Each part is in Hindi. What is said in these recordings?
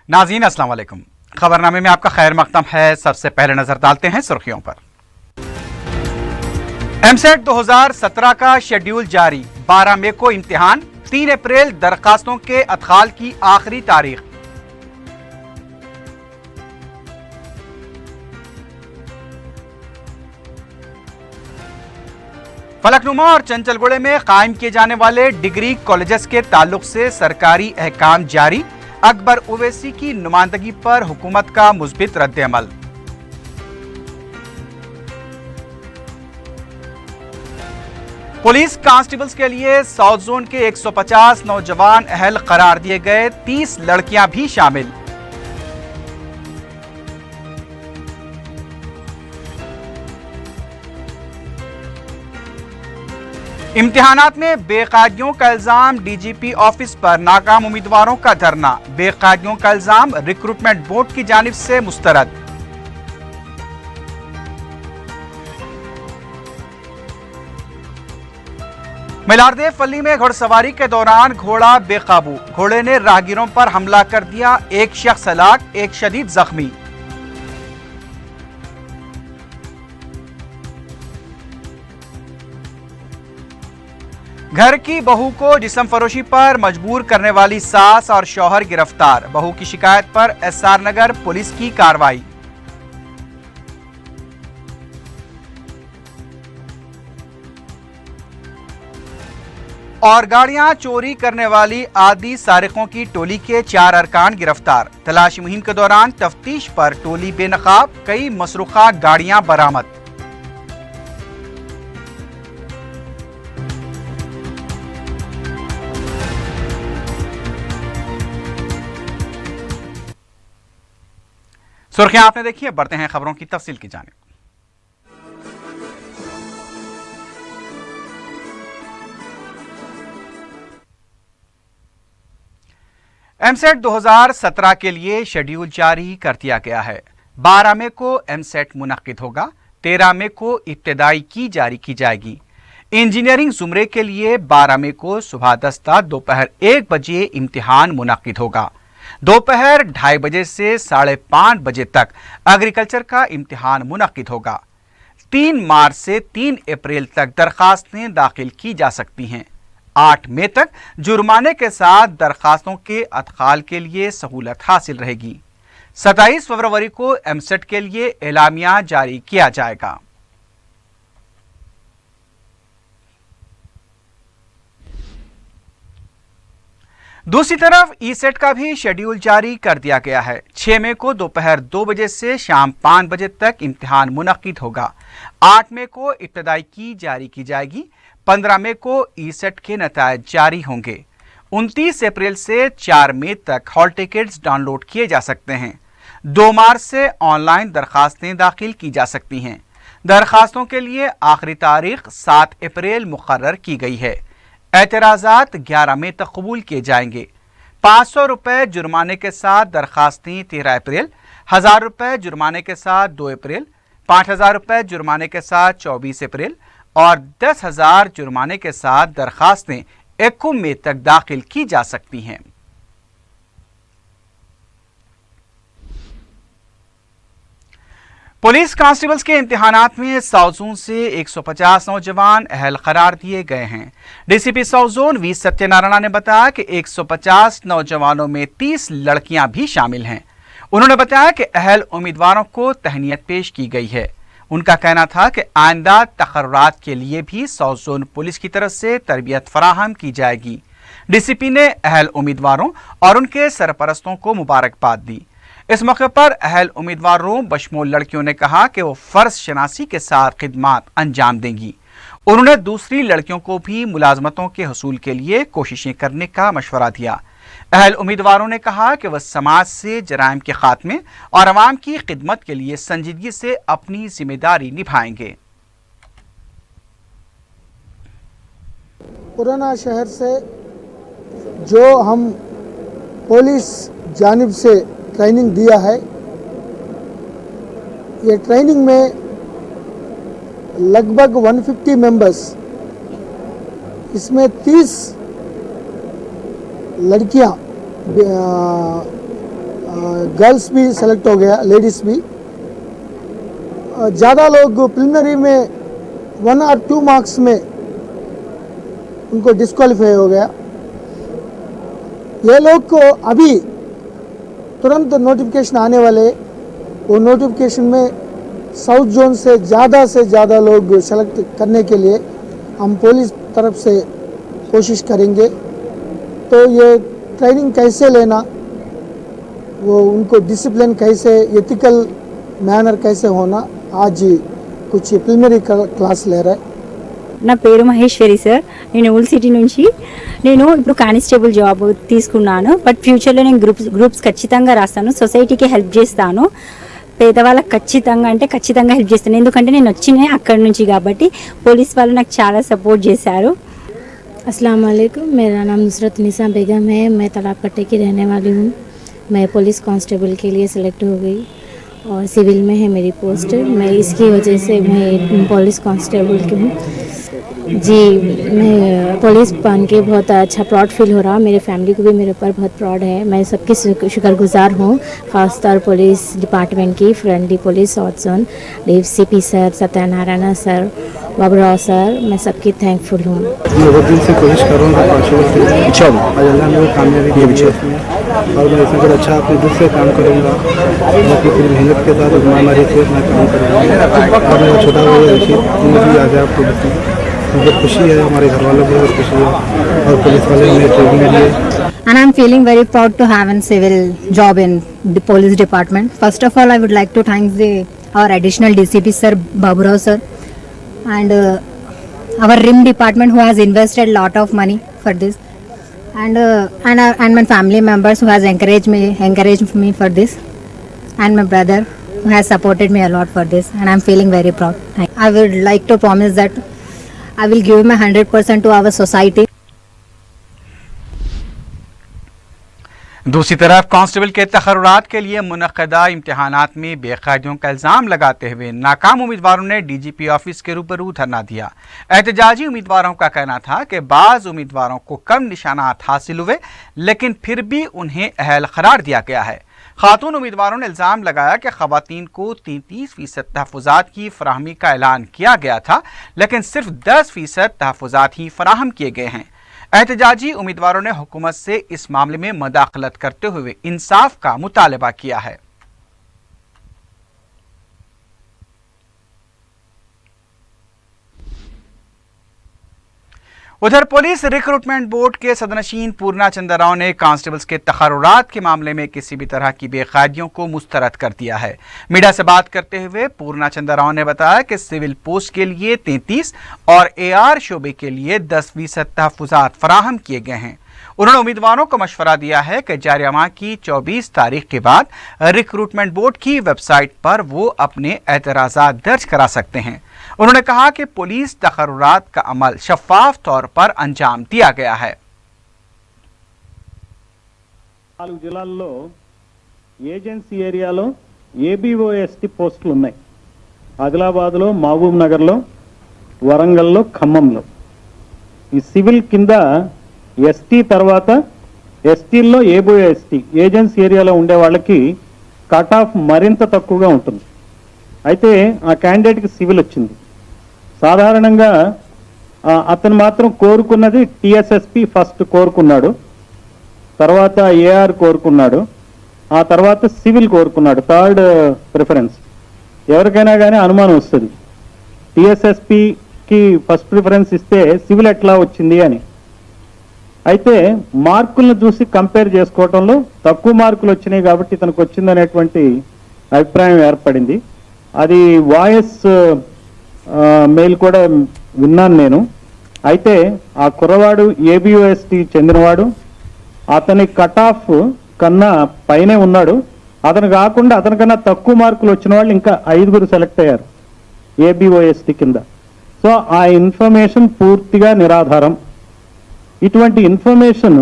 नाज़रीन अस्सलाम वालेकुम। खबरनामे में आपका खैर मकदम है। सबसे पहले नजर डालते हैं सुर्खियों पर। एमसेट 2017 का शेड्यूल जारी, 12 मई को इम्तिहान, 3 अप्रैल दरखास्तों के अदखाल की आखिरी तारीख। फलकनुमा और चंचलगुड़े में कायम किए जाने वाले डिग्री कॉलेजेस के ताल्लुक से सरकारी अहकाम जारी, अकबर ओवैसी की नुमाइंदगी पर हुकूमत का मुस्बित रद्द-ए-अमल। पुलिस कांस्टेबल्स के लिए साउथ जोन के 150 नौजवान अहल करार दिए गए, 30 लड़कियां भी शामिल। इम्तिहानात में बेकायदगियों का इल्जाम, डीजीपी ऑफिस पर नाकाम उम्मीदवारों का धरना, बेकायदगियों का इल्जाम रिक्रूटमेंट बोर्ड की जानिब से मुस्तरद। मिलारदे फली में घुड़सवारी के दौरान घोड़ा बेकाबू, घोड़े ने राहगीरों पर हमला कर दिया, एक शख्स हलाक, एक शदीद जख्मी। घर की बहू को जिस्म फरोशी पर मजबूर करने वाली सास और शौहर गिरफ्तार, बहू की शिकायत पर एसआर नगर पुलिस की कार्रवाई। और गाड़ियां चोरी करने वाली आदि सारिकों की टोली के 4 अरकान गिरफ्तार, तलाशी मुहिम के दौरान तफ्तीश पर टोली बेनकाब, कई मसरूखा गाड़ियां बरामद। सुर्खियां आपने देखी है, बढ़ते हैं खबरों की तफसील की जानिब। एमसेट 2017 के लिए शेड्यूल जारी कर दिया गया है। 12 मई को एमसेट मुनक्किद होगा, 13 मई को इब्तिदाई की जारी की जाएगी। इंजीनियरिंग जुमरे के लिए 12 मई को सुबह 10 ता दोपहर 1 बजे इम्तिहान मुनक्किद होगा। दोपहर 2:30 बजे से 5:30 बजे तक एग्रीकल्चर का इम्तिहान मुनक्किद होगा। 3 मार्च से 3 अप्रैल तक दरखास्तें दाखिल की जा सकती हैं। 8 मई तक जुर्माने के साथ दरखास्तों के अदखाल के लिए सहूलत हासिल रहेगी। 27 फरवरी को एमसेट के लिए एलामिया जारी किया जाएगा। दूसरी तरफ ई सेट का भी शेड्यूल जारी कर दिया गया है। 6 मई को दोपहर 2 बजे से शाम 5 बजे तक इम्तिहान मुनक्किद होगा। 8 मई को इब्तिदाई की जारी की जाएगी। 15 मई को ई सेट के नतायज जारी होंगे। 29 अप्रैल से 4 मई तक हॉल टिकट्स डाउनलोड किए जा सकते हैं। 2 मार्च से ऑनलाइन दरखास्तें दाखिल की जा सकती हैं। दरखास्तों के लिए आखिरी तारीख 7 अप्रैल मुकर्रर की गई है। एतराज़ात 11 मई तक कबूल किए जाएंगे। 500 रुपए जुर्माने के साथ दरखास्तें 13 अप्रैल, 1000 रुपए जुर्माने के साथ 2 अप्रैल, 5000 रुपए जुर्माने के साथ 24 अप्रैल और 10,000 जुर्माने के साथ दरखास्तें 1 मई तक दाखिल की जा सकती हैं। पुलिस कांस्टेबल्स के इम्तिहानात में साउथ जोन से 150 नौजवान अहल करार दिए गए हैं। DCP south zone V Satyanarayana ने बताया कि 150 नौजवानों में 30 लड़कियां भी शामिल हैं। उन्होंने बताया कि अहल उम्मीदवारों को तहनीत पेश की गई है। उनका कहना था कि आइंदा तकर्रात के लिए भी साउथ जोन पुलिस की तरफ से तरबियत फराहम की जाएगी। डीसीपी ने अहल उम्मीदवारों और उनके सरपरस्तों को मुबारकबाद दी। इस मौके पर अहल उम्मीदवारों बशमूल लड़कियों ने कहा कि वो फर्ज शनासी के साथ खिदमात अंजाम देंगी। उन्होंने दूसरी लड़कियों को भी मुलाजमतों के हसूल के लिए कोशिशें करने का मशवरा दिया। अहल उम्मीदवारों ने कहा कि वह समाज से जराइम के खात्मे और अवाम की खिदमत के लिए संजीदगी से अपनी जिम्मेदारी निभाएंगे। पुराना शहर से जो हम पुलिस जानिब से ट्रेनिंग दिया है, ये ट्रेनिंग में लगभग 150 मेंबर्स, इसमें 30 लड़कियां गर्ल्स भी सेलेक्ट हो गया, लेडीज़ भी। ज़्यादा लोग प्रिलिमिनरी में 1 और 2 मार्क्स में उनको डिस्क्वालीफाई हो गया। ये लोग को अभी तुरंत नोटिफिकेशन आने वाले, वो नोटिफिकेशन में साउथ जोन से ज़्यादा लोग सेलेक्ट करने के लिए हम पुलिस तरफ से कोशिश करेंगे। तो ये ट्रेनिंग कैसे लेना, वो उनको डिसिप्लिन कैसे, एथिकल मैनर कैसे होना, आज कुछ प्रिलिमिనరీ క్లాస్ ले रहा है। నా పేరు మహేశ్వరి సార్, నేను ఓల్డ్ సిటీ నుంచి. నేను ఇప్పుడు కానిస్టేబుల్ జాబ్ తీసుకున్నాను. బట్ ఫ్యూచర్లో నేను గ్రూప్స్ ఖచ్చితంగా రాస్తాను, సొసైటీకి హెల్ప్ చేస్తాను. పేదవాళ్ళకి ఖచ్చితంగా హెల్ప్ చేస్తాను. ఎందుకంటే నేను వచ్చిన అక్కడి నుంచి కాబట్టి పోలీస్ వాళ్ళు నాకు చాలా సపోర్ట్ చేశారు. अस्सलाम वालेकुम, मेरा नाम नुसरत निसा बेगम है। मैं तालाब पट्टे की रहने वाली हूँ। मैं पुलिस कांस्टेबल के लिए सिलेक्ट हो गई और सिविल में है मेरी पोस्ट। मैं इसकी वजह से मैं पुलिस कांस्टेबल की हूँ। जी, मैं पुलिस बन के बहुत अच्छा प्राउड फील हो रहा। मेरे फैमिली को भी मेरे ऊपर बहुत प्राउड है। मैं सबकी शुक्रगुजार हूँ, ख़ासतौर पुलिस डिपार्टमेंट की, friendly police officer, DCP sir, Satyanarayan sir, Baburao sir, मैं सबकी थैंकफुल हूँ। मैं बहुत दिन से कोशिश कर रहा हूँ कांस्टेबल के लिए। अच्छा, आज अल्लाह ने कामयाबी दी है इसमें, और मैं इसमें कुछ अच्छा अपने दिल से काम करूँगा। बाकी पूरी मेहनत के साथ ईमानदारी से मैं काम करूँगा। और मेरा छोटा भाई रशीद भी आ जाए आपको बच्चे, मुझे खुशी है, हमारे घर वालों को बहुत खुशी है, और पुलिस वाले हमें ट्रेनिंग लिए। And I'm feeling very proud to have a civil job in the police department. First of all, I would like to thank our additional DCP sir, Baburao sir, and our RIM department who has invested a lot of money for this, and my family members who has encouraged me for this, and my brother who has supported me a lot for this, and I'm feeling very proud. I would like to promise that I will give my 100% to our society. दूसरी तरफ कांस्टेबल के तखर्रुरात के लिए मुनक्कदा इम्तिहानात में बेकायदियों का इल्ज़ाम लगाते हुए नाकाम उम्मीदवारों ने DGP ऑफिस के रूबरू धरना दिया। एहतजाजी उम्मीदवारों का कहना था कि बाज़ उम्मीदवारों को कम निशानात हासिल हुए, लेकिन फिर भी उन्हें अहल करार दिया गया है। खातून उम्मीदवारों ने इल्ज़ाम लगाया कि ख़वातीन को 33% तहफ़्फ़ुज़ात की फराहमी का ऐलान किया गया था, लेकिन सिर्फ 10% तहफ़्फ़ुज़ात ही फराहम किए गए हैं। एहतजाजी उम्मीदवारों ने हुकूमत से इस मामले में मदाखलत करते हुए इंसाफ का मुतालबा किया है। उधर पुलिस रिक्रूटमेंट बोर्ड के सदनशीन पूर्णा चंद्र राव ने कांस्टेबल्स के तखर्रुरात के मामले में किसी भी तरह की बेकायदियों को मुस्तरद कर दिया है। मीडिया से बात करते हुए पूर्णा चंद्र राव ने बताया कि सिविल पोस्ट के लिए 33 और AR शोबे के लिए 10% तहफ़्फ़ुज़ात फराहम किए गए हैं। उन्होंने उम्मीदवारों को मशवरा दिया है कि जारी माह की 24 तारीख के बाद रिक्रूटमेंट बोर्ड की वेबसाइट पर वो अपने एतराज़ात दर्ज करा सकते हैं। उन्होंने कहा कि पुलिस तखर्रुरात का अमल शफाफ तौर पर अंजाम दिया गया है। 4 జిల్లాల్లో ఏజెన్సీ ఏరియాలో ABOST పోస్టులు ఉన్నాయి. ఆదిలాబాద్లో, మహబూబ్ నగర్లో, వరంగల్లో, ఖమ్మంలో. ఈ సివిల్ కింద ST తర్వాత STల్లో ABOST ఏజెన్సీ ఏరియాలో ఉండే వాళ్ళకి కట్ ఆఫ్ మరింత తక్కువగా ఉంటుంది. అయితే ఆ క్యాండిడేట్కి సివిల్ వచ్చింది. సాధారణంగా అతను మాత్రం కోరుకున్నది TSSP ఫస్ట్ కోరుకున్నాడు, తర్వాత AR కోరుకున్నాడు, ఆ తర్వాత సివిల్ కోరుకున్నాడు, థర్డ్ ప్రిఫరెన్స్. ఎవరికైనా కానీ అనుమానం వస్తుంది, TSSPకి ఫస్ట్ ప్రిఫరెన్స్ ఇస్తే సివిల్ ఎట్లా వచ్చింది అని. అయితే మార్కులను చూసి కంపేర్ చేసుకోవటంలో తక్కువ మార్కులు వచ్చినాయి కాబట్టి తనకు వచ్చిందనేటువంటి అభిప్రాయం ఏర్పడింది. అది వాయిస్ మెయిల్ కూడా విన్నాను నేను. అయితే ఆ కుర్రవాడు ABOST చెందినవాడు, అతని కట్ ఆఫ్ కన్నా పైనే ఉన్నాడు. అతను కాకుండా అతనికన్నా తక్కువ మార్కులు వచ్చిన వాళ్ళు ఇంకా 5 సెలెక్ట్ అయ్యారు ABOST కింద. సో ఆ ఇన్ఫర్మేషన్ పూర్తిగా నిరాధారం. ఇటువంటి ఇన్ఫర్మేషన్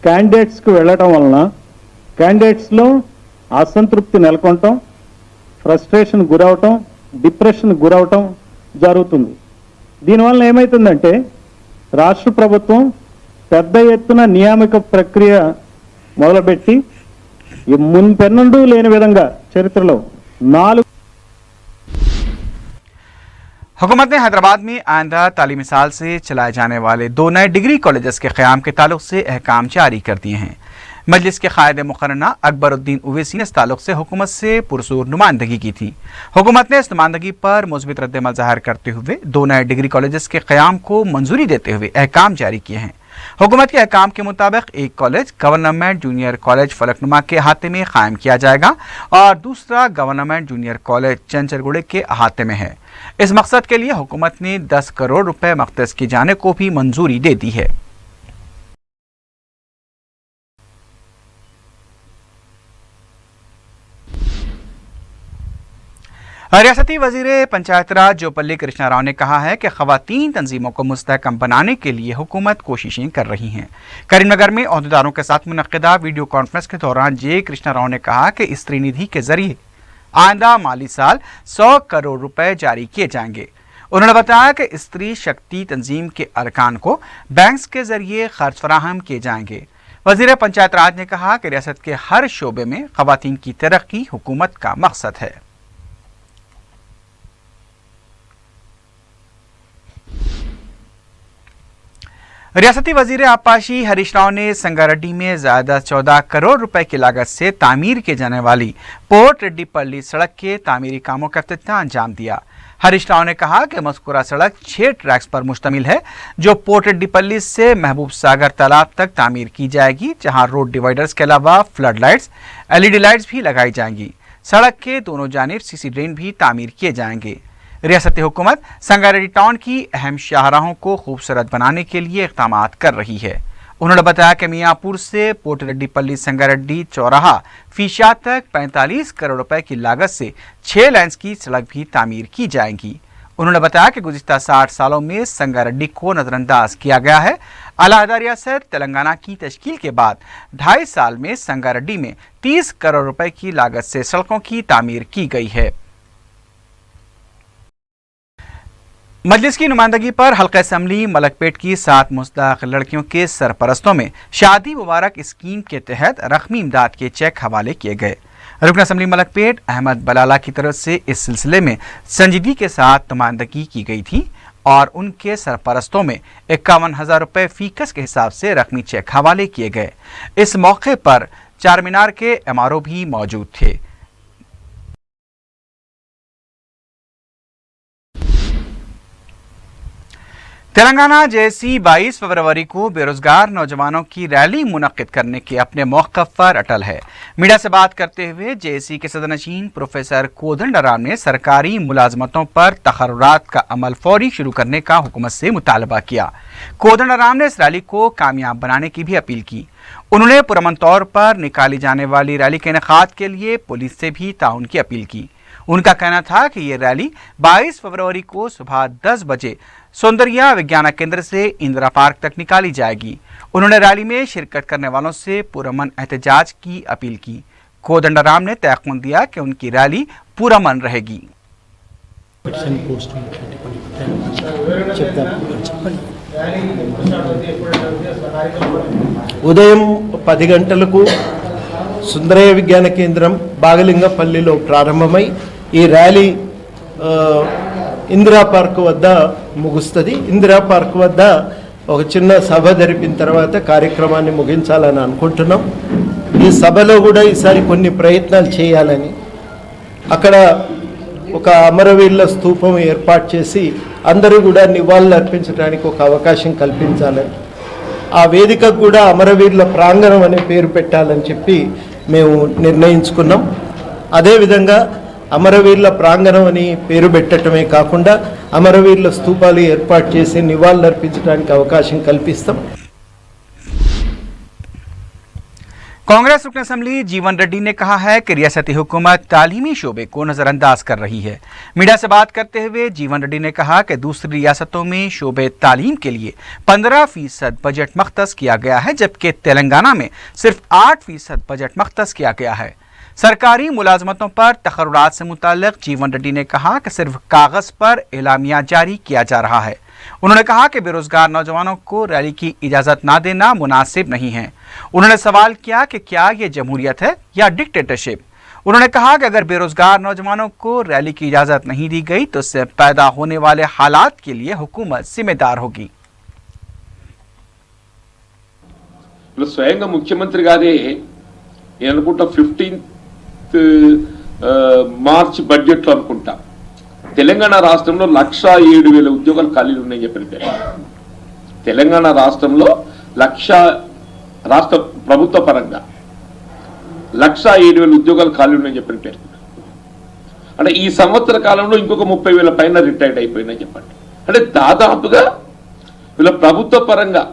క్యాండిడేట్స్కి వెళ్ళటం వలన క్యాండిడేట్స్లో అసంతృప్తి నెలకొనటం, ఫ్రస్ట్రేషన్ గురవటం, డిప్రెషన్ గురవటం జరుగుతుంది. దీనివల్ల ఏమవుతుందంటే రాష్ట్ర ప్రభుత్వం పెద్ద ఎత్తున నియామక ప్రక్రియ మొదలుపెట్టి ఈ మున్పెన్నడూ లేని విధంగా చరిత్రలో 4 हुकूमत ने हैदराबाद में आइंदा तालीमी साल से चलाए जाने वाले 2 नए डिग्री कॉलेजेस के क़याम के ताल्लुक से अहकाम जारी कर दिए हैं। मजलिस के कायदे मुकर्रना अकबरुद्दीन ओवैसी ने इस ताल्लुक से हुकूमत से पुरजोर नुमाइंदगी की थी। हुकूमत ने इस नुमाइंदगी पर मुस्बित रद्दअमल ज़ाहिर करते हुए 2 नए डिग्री कॉलेजेस के क़याम को मंजूरी देते हुए अहकाम जारी किए हैं। हुकूमत के अहकाम के मुताबिक एक college government junior college Falaknuma के अहाते में कायम किया जाएगा और दूसरा गवर्नमेंट जूनियर कॉलेज चंचलगुड़े के अहाते में है। इस मकसद के लिए हुकूमत ने 10 करोड़ रुपए मख्तस किए जाने को भी मंजूरी दे दी है। रियासती वजीर पंचायत राज जोपल्ली कृष्णा राव ने कहा है कि खवातीन तंजीमों को मुस्तहकम बनाने के लिए हुकूमत कोशिशें कर रही हैं। करीमनगर में ओहदेदारों के साथ मुनक्किदा वीडियो कॉन्फ्रेंस के दौरान जे कृष्णा राव ने कहा कि स्त्री निधि के जरिए आइंदा माली साल 100 करोड़ रुपए जारी किए जाएंगे। उन्होंने बताया कि स्त्री शक्ति तंजीम के अरकान को बैंक्स के जरिए खर्च फराहम किए जाएंगे। वजीर पंचायत राज ने कहा कि रियासत के हर शोबे में खवातीन की तरक्की हुकूमत का मकसद है। रियासती वजीर आबपाशी हरीश राव ने संगारेड्डी में ज्यादा 14 करोड़ रुपए की लागत से तामीर की जाने वाली पोर्ट रेड्डीपल्ली सड़क के तामीरी कामों का इफ्तिताह अंजाम दिया। हरीश राव ने कहा कि मज़कूरा सड़क 6 ट्रैक्स पर मुश्तमिल है जो पोर्ट रेड्डीपल्ली से महबूब सागर तालाब तक तामीर की जाएगी, जहां रोड डिवाइडर्स के अलावा फ्लड लाइट्स, LED लाइट्स भी लगाई जाएंगी। सड़क के दोनों जानिब CC ड्रेन भी तामीर किए जाएंगे। रियासती हुकूमत संगारेड्डी टाउन की अहम शाहराहों को खूबसूरत बनाने के लिए इक़दाम कर रही है। उन्होंने बताया कि मियाँपुर से पोर्ट रेड्डीपल्ली संगारेड्डी चौराहा फीशा तक 45 करोड़ रुपए की लागत से 6 लाइन्स की सड़क भी तामीर की जाएंगी। उन्होंने बताया कि गुज़िश्ता 60 सालों में संगारेड्डी को नज़रअंदाज किया गया है। अलहदा रियासत तेलंगाना की तश्कील के बाद 2.5 साल में संगारेड्डी में 30 करोड़ रुपए की लागत से सड़कों की तामीर की गई है। मजलिस की नुमाइंदगी पर हल्का असम्बली मलकपेट की 7 मुस्तहक लड़कियों के सरपरस्तों में शादी मुबारक स्कीम के तहत रकमी इमदाद के चेक हवाले किए गए। रुकन असम्बली मलकपेट अहमद बलाला की तरफ से इस सिलसिले में संजीदगी के साथ नुमाइंदगी की गई थी और उनके सरपरस्तों में 51,000 रुपये फीकस के हिसाब से रकमी चेक हवाले किए गए। इस मौके पर चार मीनार के MRO भी मौजूद थे। तेलंगाना जेएसी 22 फरवरी को बेरोजगार नौजवानों की रैली मुनक्किद करने के अपने मौक़िफ़ पर अटल है। मीडिया से बात करते हुए जेएसी के सदरनशीन प्रोफेसर कोदंडराम ने सरकारी मुलाजमतों पर तक़र्रुरात का अमल फौरी शुरू करने का हुकूमत से मुतालबा किया। कोदंडराम ने इस रैली को कामयाब बनाने की भी अपील की। उन्होंने पुरअमन तौर पर निकाली जाने वाली रैली के इनेकाद के लिए पुलिस से भी ताउन की अपील की। उनका कहना था कि ये रैली 22 फरवरी को सुबह 10 बजे सौंदर्या विज्ञान केंद्र से इंदिरा पार्क तक निकाली जाएगी। उन्होंने रैली में शिरकत करने वालों से पुरअमन एहतजाज की अपील की। कोदंडराम ने तयक़ुन दिया कि उनकी रैली पुरअमन रहेगी। ఉదయం 10 గంటలకు సుందరయ్య విజ్ఞాన కేంద్రం బాగలింగపల్లిలో ప్రారంభమై ఈ ర్యాలీ ఇందిరా పార్క్ వద్ద ముగుస్తుంది. ఇందిరా పార్క్ వద్ద ఒక చిన్న సభ జరిపిన తర్వాత కార్యక్రమాన్ని ముగించాలని అనుకుంటున్నాం. ఈ సభలో కూడా ఈసారి కొన్ని ప్రయత్నాలు చేయాలని, అక్కడ ఒక అమరవీరుల స్తూపం ఏర్పాటు చేసి అందరూ కూడా నివాళులు అర్పించడానికి ఒక అవకాశం కల్పించాలని, ఆ వేదికకు కూడా అమరవీరుల ప్రాంగణం అనే పేరు పెట్టాలని చెప్పి మేము నిర్ణయించుకున్నాం. అదేవిధంగా అమరవీరుల ప్రాంగణం అని పేరు పెట్టడమే కాకుండా అమరవీరుల స్తూపాలు ఏర్పాటు చేసి నివాళులు అర్పించడానికి అవకాశం కల్పిస్తాం. कांग्रेस रुकन असम्बली जीवन रेड्डी ने कहा है कि रियासती हुकूमत तालीमी शोबे को नज़रअंदाज कर रही है। मीडिया से बात करते हुए जीवन रेड्डी ने कहा कि दूसरी रियासतों में शोबे तालीम के लिए 15% बजट मख्तस किया गया है, जबकि तेलंगाना में सिर्फ 8% बजट मख्तस किया गया है। सरकारी मुलाजमतों पर तक़र्रुरात से मुताल्लिक़ जीवन रेड्डी ने कहा कि सिर्फ कागज़ पर एलामिया जारी किया जा रहा है। उन्होंने कहा कि बेरोजगार नौजवानों को रैली की इजाजत ना देना मुनासिब नहीं है। उन्होंने सवाल किया कि क्या ये जमहूरियत है या डिक्टेटरशिप। उन्होंने कहा कि अगर बेरोजगार नौजवानों को रैली की इजाजत नहीं दी गई तो इससे पैदा होने वाले हालात के लिए हुकूमत जिम्मेदार होगी। స్వయంగా ముఖ్యమంత్రి గారే నేను అనుకుంటా 15th మార్చ్ బడ్జెట్లో అనుకుంటా తెలంగాణ రాష్ట్రంలో 1,07,000 ఉద్యోగాలు ఖాళీలు ఉన్నాయని చెప్పారు. తెలంగాణ రాష్ట్రంలో రాష్ట్ర ప్రభుత్వ పరంగా 1,07,000 ఉద్యోగాలు ఖాళీ ఉన్నాయని చెప్పారు. అంటే ఈ సంవత్సర కాలంలో ఇంకొక 30,000 పైన రిటైర్డ్ అయిపోయినాయని చెప్పండి. అంటే దాదాపుగా వీళ్ళ ప్రభుత్వ పరంగా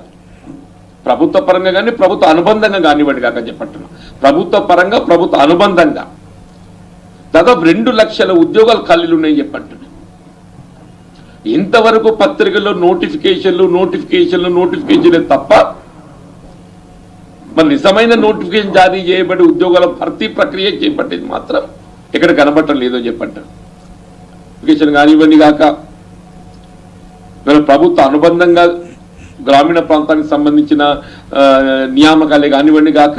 కానీ ప్రభుత్వ అనుబంధంగా కానివ్వండి కాక చెప్పంటున్నా, ప్రభుత్వ పరంగా ప్రభుత్వ అనుబంధంగా దాదాపు 2 లక్షల ఉద్యోగాలు ఖాళీలు ఉన్నాయని చెప్పంటున్నా. ఇంతవరకు పత్రికల్లో నోటిఫికేషన్లు తప్ప మరి నిజమైన నోటిఫికేషన్ జారీ చేయబడి ఉద్యోగాల భర్తీ ప్రక్రియ చేపట్టేది మాత్రం ఎక్కడ కనబడటం లేదో చెప్పంటారు. నోటిఫికేషన్ కానివ్వండి కాక వీళ్ళ ప్రభుత్వ అనుబంధంగా గ్రామీణ ప్రాంతానికి సంబంధించిన నియామకాలే కానివ్వండి కాక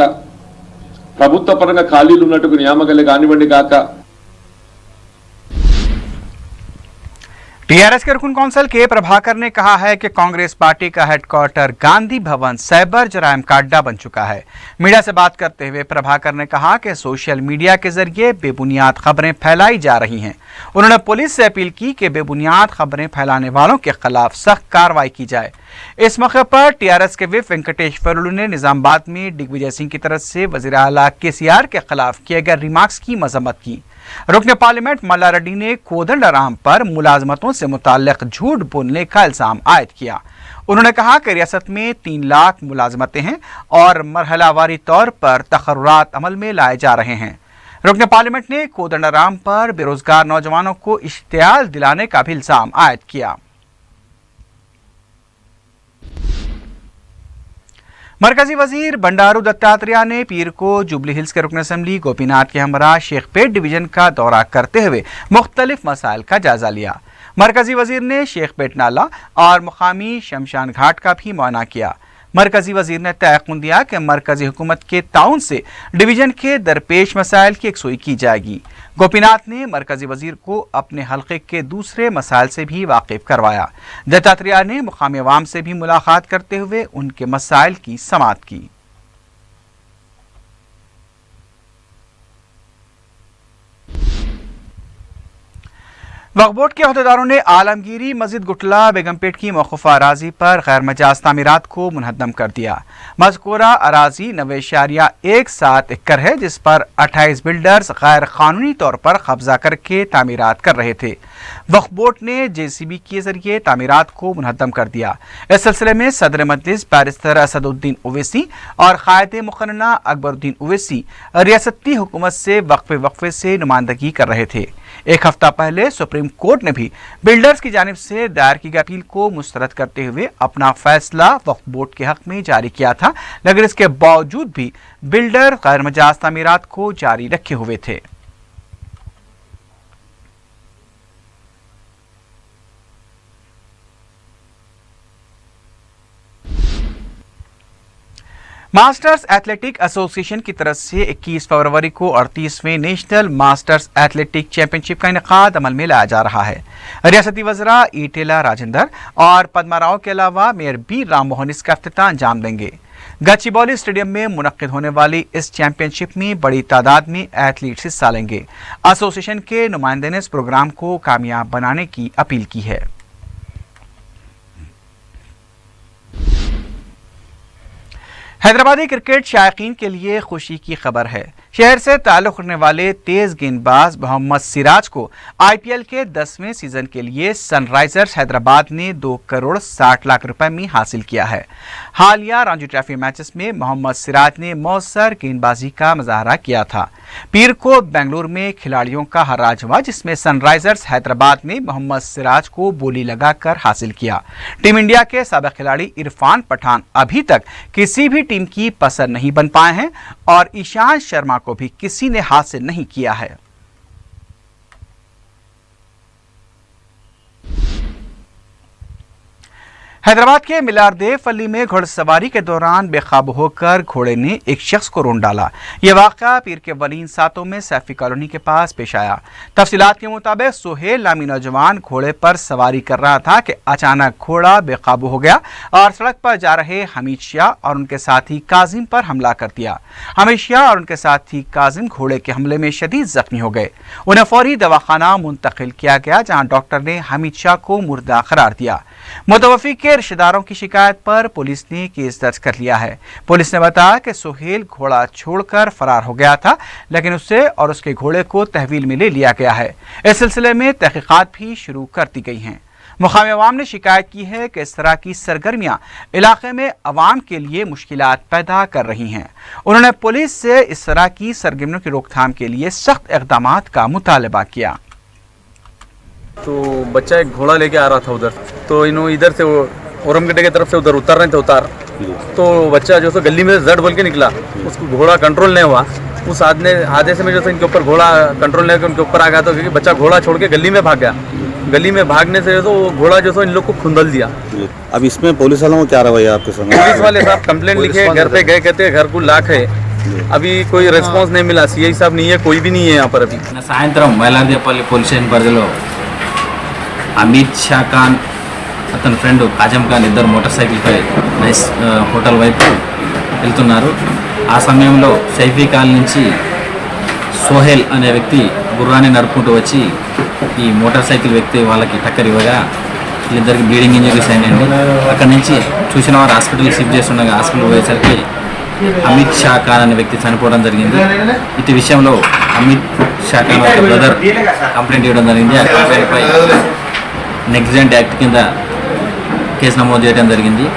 ప్రభుత్వ పరంగా ఖాళీలు ఉన్నట్టుగా నియామకాలే కానివ్వండి కాక टीआरएस के रुकन कौंसल के प्रभाकर ने कहा है कि कांग्रेस पार्टी का हेडक्वार्टर गांधी भवन साइबर जराइम का अड्डा बन चुका है। मीडिया से बात करते हुए प्रभाकर ने कहा कि सोशल मीडिया के जरिए बेबुनियाद खबरें फैलाई जा रही हैं। उन्होंने पुलिस से अपील की कि बेबुनियाद खबरें फैलाने वालों के खिलाफ सख्त कार्रवाई की जाए। इस मौके पर टीआरएस के विप वेंकटेश्वरलू ने निजामाबाद में दिग्विजय सिंह की तरफ से वजीर आला केसीआर के खिलाफ किए गए रिमार्क्स की मजम्मत की। रुकन पार्लियामेंट मल्ला रेड्डी ने कोदंडराम पर मुलाजमतों से मुताल्लिक झूठ बोलने का इल्जाम आयद किया। उन्होंने कहा कि रियासत में 3 लाख मुलाजमतें हैं और मरहलावारी तौर पर तकर्रुरात अमल में लाए जा रहे हैं। रुकन पार्लियामेंट ने कोदंडराम पर बेरोजगार नौजवानों को इश्तियाल दिलाने का भी इल्जाम आयद किया। मरकजी वजीर बंडारू दत्तात्रेय ने पीर को जुबली हिल्स के रुकन असम्बली गोपीनाथ के हमरा शेखपेट डिवीजन का दौरा करते हुए मुख्तलिफ मसाइल का जायजा लिया। मरकजी वजीर ने शेखपेट नाला और मुकामी शमशान घाट का भी मुआयना किया। मरकजी वजीर ने तयक़ुन दिया कि मरकजी हुकूमत के ताउन से डिवीजन के दरपेश मसाइल की यकसुई की जाएगी। गोपीनाथ ने मरकजी वजीर को अपने हल्के के दूसरे मसाइल से भी वाकिफ करवाया। दत्तात्रेय ने मुकामी अवाम से भी मुलाकात करते हुए उनके मसाइल की समाअत की। वक्फ बोर्ड के अहदेदारों ने आलमगीरी मस्जिद गुटला बेगमपेट की मौकूफा अराजी पर गैर मजाज तामीरात को मुनहद्दम कर दिया। मज़कूरा अराजी 9.17 एकड़ है, जिस पर 28 बिल्डर्स गैर कानूनी तौर पर कब्जा करके तामीरात कर रहे थे। वक्फ बोर्ड ने JCB के जरिए तामीरात को मुनहद्दम कर दिया। इस सिलसिले में सदर मजलिस बैरिस्टर असदुद्दीन ओवैसी और कायदे मुक़न्ना अकबरुद्दीन ओवैसी रियासती हुकूमत से वक्फे से नुमाइंदगी कर रहे थे। एक हफ्ता पहले सुप्रीम कोर्ट ने भी बिल्डर्स की जानिब से दायर की गई अपील को मुस्तरद करते हुए अपना फैसला वक्फ बोर्ड के हक में जारी किया था, लेकिन इसके बावजूद भी बिल्डर गैर मजाज तामीरात को जारी रखे हुए थे। मास्टर्स एथलेटिक एसोसिएशन की तरफ से 21 फरवरी को 38वें नेशनल मास्टर्स एथलेटिक चैंपियनशिप का इनेकाद अमल में लाया जा रहा है। रियासती वज़रा ईटेला राजेंद्र और पद्माराव के अलावा मेयर बी राम मोहन इसका इफ्तिताह अंजाम देंगे। गच्चीबौली स्टेडियम में मुनक्किद होने वाली इस चैंपियनशिप में बड़ी तादाद में एथलीट्स हिस्सा लेंगे। एसोसिएशन के नुमाइंदे ने इस प्रोग्राम को कामयाब बनाने की अपील की है। हैदराबादी क्रिकेट शायकीन के लिए खुशी की खबर है। शहर से ताल्लुक़ रखने वाले तेज गेंदबाज मोहम्मद सिराज को IPL के 10वें सीजन के लिए सनराइजर्स हैदराबाद ने 2 करोड़ 60 लाख रुपए में हासिल किया है। हालिया रणजी ट्रॉफी मैचेस में मोहम्मद सिराज ने मौसर गेंदबाजी का मुजाहरा किया था। पीर को बेंगलुरु में खिलाड़ियों का हर्राज हुआ, जिसमें सनराइजर्स हैदराबाद ने मोहम्मद सिराज को बोली लगाकर हासिल किया। टीम इंडिया के साबिक़ खिलाड़ी इरफान पठान अभी तक किसी भी टीम की पसंद नहीं बन पाए हैं और ईशांत शर्मा को भी किसी ने हासिल नहीं किया है। हैदराबाद के मिलारदेवपल्ली में घुड़सवारी के दौरान बेकाबू होकर घोड़े ने एक शख्स को रौंद डाला। यह वाक़या पीर के वलीन सातों में सैफी कॉलोनी के पास पेश आया। तफसीलात के मुताबिक सुहेल नामी नौजवान घोड़े पर सवारी कर रहा था कि अचानक घोड़ा बेकाबू हो गया और सड़क पर जा रहे हमीद शाह और उनके साथी काजिम पर हमला कर दिया। हमीद शाह और उनके साथी काजिम घोड़े के हमले में शदीद जख्मी हो गए। उन्हें फौरी दवाखाना मुंतकिल किया गया, जहाँ डॉक्टर ने हमीद शाह को मुर्दा करार दिया। मुतवफ़ी के रिश्तेदारों की शिकायत पर पुलिस ने केस दर्ज कर लिया है। पुलिस ने बताया कि सुहेल घोड़ा छोड़कर फरार हो गया था, लेकिन उससे और उसके घोड़े को तहवील में ले लिया गया है। इस सिलसिले में तहकीकात भी शुरू कर दी गई हैं। मुकामी अवाम ने शिकायत की है कि इस तरह की सरगर्मियां इलाके में अवाम के लिए मुश्किलात पैदा कर रही हैं। उन्होंने पुलिस से इस तरह की सरगर्मियों की रोकथाम के लिए सख्त इक़दाम का मुतालबा किया। तो बच्चा एक घोड़ा लेके आ रहा था उधर, तो इन्होंने इधर से वो औरमगड्ढे की तरफ से उधर उतर रहे थे तो बच्चा जो है गली में जड़ बोल के निकला, उसको घोड़ा कंट्रोल नहीं हुआ। उस हादसे में जो है इनके ऊपर घोड़ा कंट्रोल नहीं, उनके ऊपर आ गया, तो क्योंकि बच्चा घोड़ा छोड़ के गली में भाग गया। गली में भागने से तो वो घोड़ा जो है इन लोग को खुंदल दिया। अब इसमें पुलिस वालों को क्या रवैया आपके सामने? पुलिस वाले साहब कंप्लेंट लिखे, घर पे गए, कहते घर को लाख है, अभी कोई रेस्पॉन्स नहीं मिला। सीआई साहब नहीं है, कोई भी नहीं है यहाँ पर अभी। సాయంత్రం మైలాందేపల్లి పోలీస్ స్టేషన్ పరిధిలో అమిత్ షా ఖాన్ అతని ఫ్రెండ్ కాజం ఖాన్ ఇద్దరు మోటార్ సైకిల్పై నైస్ హోటల్ వైపు వెళ్తున్నారు. ఆ సమయంలో సైఫీ కాలనీ నుంచి సోహెల్ అనే వ్యక్తి గుర్రాన్ని నడుపుకుంటూ వచ్చి ఈ మోటార్ సైకిల్ వ్యక్తి వాళ్ళకి టక్కర్ ఇవ్వగా వీళ్ళిద్దరికి బ్లీడింగ్ ఇంజరీస్ అయినాయండి. అక్కడి నుంచి చూసిన వారు హాస్పిటల్ షిఫ్ట్ చేస్తుండగా హాస్పిటల్ పోయేసరికి అమిత్ షా ఖాన్ అనే వ్యక్తి చనిపోవడం జరిగింది. ఇటు విషయంలో అమిత్ షా ఖాన్ యొక్క బ్రదర్ కంప్లైంట్ ఇవ్వడం జరిగింది. ఆ కంప్లైంట్పై నెగ్లిజెంట్ యాక్ట్ కింద కేసు నమోదు చేయడం జరిగింది.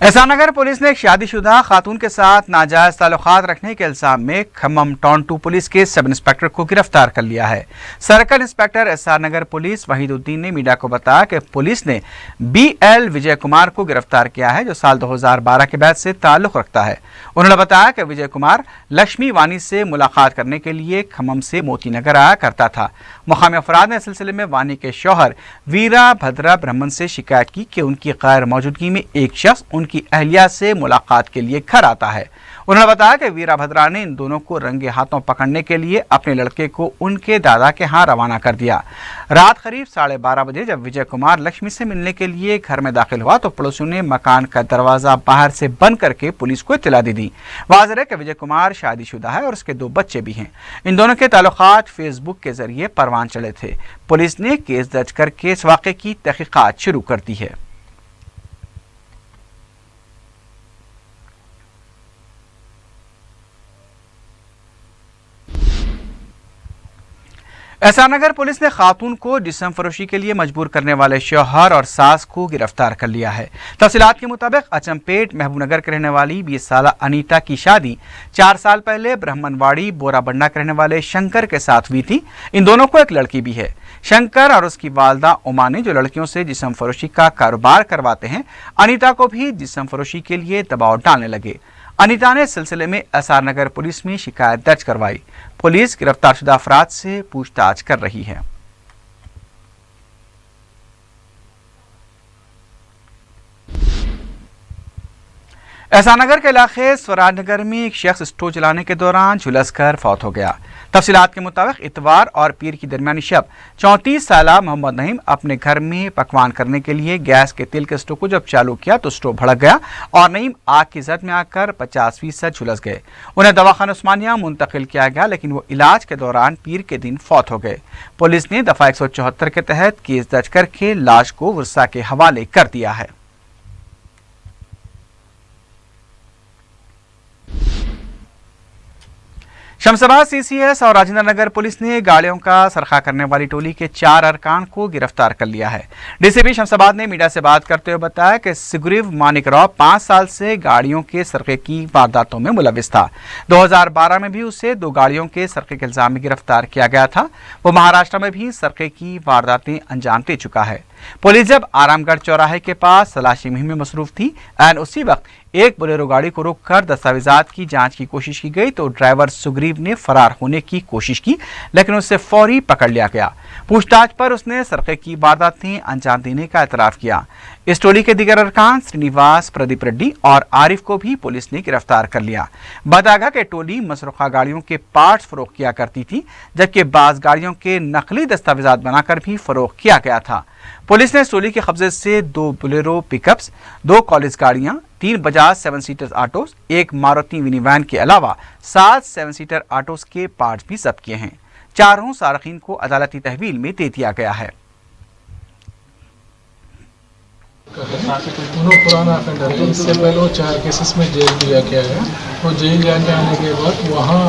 एहसान नगर पुलिस ने एक शादीशुदा खातून के साथ नाजायज ताल्लुकात रखने के इल्जाम में खम्मम टाउन 2 पुलिस के सब इंस्पेक्टर को गिरफ्तार कर लिया है। सर्कल इंस्पेक्टर एहसान नगर पुलिस वहीदुद्दीन ने मीडिया को बताया कि पुलिस ने BL विजय कुमार को गिरफ्तार किया है, जो साल 2012 के बाद से ताल्लुक रखता है। उन्होंने बताया कि विजय कुमार लक्ष्मी वानी से मुलाकात करने के लिए खम्मम से मोती नगर आया करता था। मुकामी अफराद ने इस सिलसिले में वानी के शौहर वीरा भद्रा ब्राह्मण से शिकायत की कि उनकी गैर मौजूदगी में एक शख्स की अहलिया से मुलाकात के लिए घर आता है। उन्होंने बताया कि वीरा भद्रा ने इन दोनों को रंगे हाथों पकड़ने के लिए अपने लड़के को उनके दादा के यहाँ रवाना कर दिया। रात करीब 12:30 बजे जब विजय कुमार लक्ष्मी से मिलने के लिए घर में दाखिल हुआ तो पड़ोसियों ने मकान का दरवाजा बाहर से बंद करके पुलिस को इत्तला दी। वाज़ेह है कि विजय कुमार शादीशुदा है और उसके 2 बच्चे भी हैं। इन दोनों के ताल्लुकात फेसबुक के जरिए परवान चले थे। पुलिस ने केस दर्ज करके इस वाक़े की तहकीकात शुरू कर दी है। एहसान नगर पुलिस ने खातून को जिस्म फरोशी के लिए मजबूर करने वाले शौहर और सास को गिरफ्तार कर लिया है। तफसीलात के मुताबिक अचमपेट महबूबनगर के रहने वाली 20 साल अनीता की शादी 4 साल पहले ब्राह्मणवाड़ी बोराबंडा के रहने वाले शंकर के साथ हुई थी। इन दोनों को एक लड़की भी है। शंकर और उसकी वालदा उमा ने जो लड़कियों से जिस्म फरोशी का कारोबार करवाते हैं, अनीता को भी जिस्म फरोशी के लिए दबाव डालने लगे। अनीता ने इस सिलसिले में एहसान नगर पुलिस में शिकायत दर्ज करवाई। पुलिस गिरफ्तारशुदा अफराद से पूछताछ कर रही है। एहसान नगर के इलाके स्वराज नगर में एक शख्स स्टोव चलाने के दौरान झुलसकर फौत हो गया। तफसीलात के मुताबिक इतवार और पीर की दरमियानी शब 34 साला मोहम्मद नईम अपने घर में पकवान करने के लिए गैस के तेल के स्टोव को जब चालू किया तो स्टोव भड़क गया और नईम आग की जद में आकर 50% झुलस गए। उन्हें दवाखाना उस्मानिया मुंतकिल किया गया, लेकिन वो इलाज के दौरान पीर के दिन फौत हो गए। पुलिस ने दफा 174 के तहत केस दर्ज करके लाश को वर्सा के हवाले कर दिया है। शमशाबाद CCS और राजेंद्र नगर पुलिस ने गाड़ियों का सरखा करने वाली टोली के 4 अरकान को गिरफ्तार कर लिया है। DCP शमशाबाद ने मीडिया से बात करते हुए बताया कि सिगुरिव मानिकराव 5 साल से गाड़ियों के सरखे की वारदातों में मुलविस था। 2012 में भी उसे 2 गाड़ियों के सरखे के इल्जाम में गिरफ्तार किया गया था। वो महाराष्ट्र में भी सरखे की वारदातें अंजाम दे चुका है। पुलिस जब आरामगढ़ चौराहे के पास तलाशी मुहिम में मसरूफ थी एंड उसी वक्त एक बोलेरो गाड़ी को रोककर दस्तावेजात की जांच की कोशिश की गई तो ड्राइवर सुग्रीव ने फरार होने की कोशिश की, लेकिन उससे फौरी पकड़ लिया गया। पूछताछ पर उसने सरके की वारदातें अंजाम देने का एतराफ किया। इस टोली के दीगर अरकान श्रीनिवास, प्रदीप रेड्डी और आरिफ को भी पुलिस ने गिरफ्तार कर लिया। बताया कि टोली मसरूखा गाड़ियों के पार्ट्स फरोख्त किया करती थी, जबकि बाज गाड़ियों के नकली दस्तावेजात बनाकर भी फरोख्त किया गया था। पुलिस ने टोली के कब्जे से 2 बोलेरो पिकअप्स, 2 कॉलेज गाड़ियां, 3 Bajaj 7 seater autos, 1 Maruti mini van के अलावा 7 7 सीटर ऑटोस के पार्ट्स भी जब्त किए हैं। चारों सारकीन को अदालती तहवील में दे दिया गया है। दोनों पुराना ऑफेंडर है। इससे पहले वो 4 केसेस में जेल भी जाके आया। वो जेल जाके आने के बाद वहाँ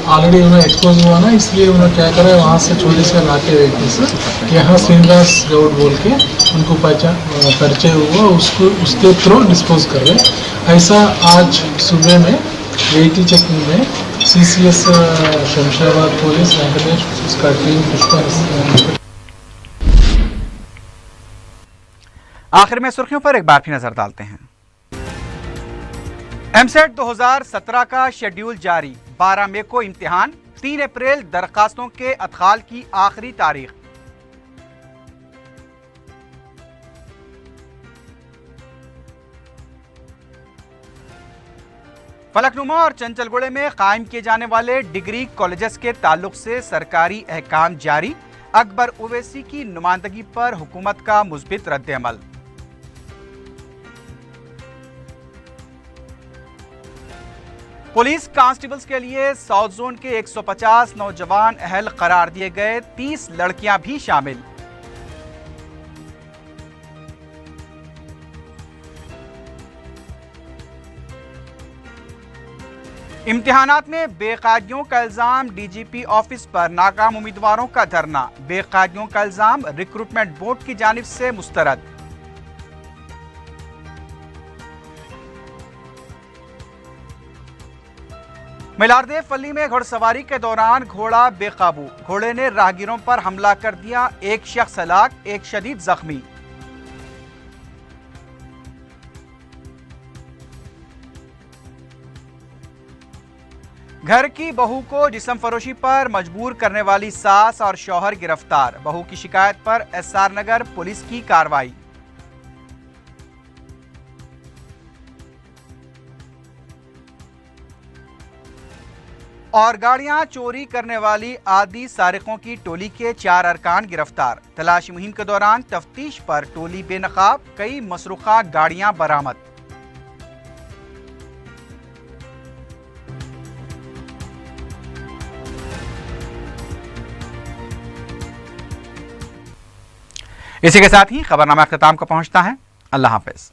ऑलरेडी उन्हें एक्सपोज हुआ ना, इसलिए उन्होंने क्या करा, वहाँ से छोटी से लाके व्यक्ति से यहाँ श्रीनिवास गौड़ बोल के उनको परिचय हुआ, उसके थ्रू डिस्पोज कर रहे। ऐसा आज सुबह में वेटी चेकिंग में CCS शमशाबाद पुलिस वेंकटेश, उसका टीम पुष्पा। आखिर में सुर्खियों पर एक बार फिर नजर डालते हैं। एमसेट 2017 का शेड्यूल जारी, 12 मई को इम्तिहान, 3 अप्रैल दरखास्तों के अदखाल की आखिरी तारीख। फलकनुमा और चंचलगुड़े में कायम किए जाने वाले डिग्री कॉलेजेस के ताल्लुक से सरकारी अहकाम जारी, अकबर ओवैसी की नुमाइंदगी पर हुकूमत का मुस्बित रद्द-ए-अमल। पुलिस कांस्टेबल्स के लिए साउथ जोन के 150 नौजवान अहल करार दिए गए, 30 लड़कियां भी शामिल। इम्तिहानात में बेकायदगियों का इल्जाम, DGP ऑफिस पर नाकाम उम्मीदवारों का धरना, बेकायदगियों का इल्जाम रिक्रूटमेंट बोर्ड की जानिब से मुस्तरद। मिलारदे फली में घुड़सवारी के दौरान घोड़ा बेकाबू, घोड़े ने राहगीरों पर हमला कर दिया, एक शख्स हलाक, एक शदीद जख्मी। घर की बहू को जिस्म फरोशी पर मजबूर करने वाली सास और शौहर गिरफ्तार, बहू की शिकायत पर SR नगर पुलिस की कार्रवाई। और गाड़ियां चोरी करने वाली आदि सारिकों की टोली के 4 अरकान गिरफ्तार, तलाशी मुहिम के दौरान तफ्तीश पर टोली बेनकाब, कई मसरूखा गाड़ियां बरामद। इसी के साथ ही खबरनामा अख्ताम को पहुंचता है। अल्लाह हाफिज।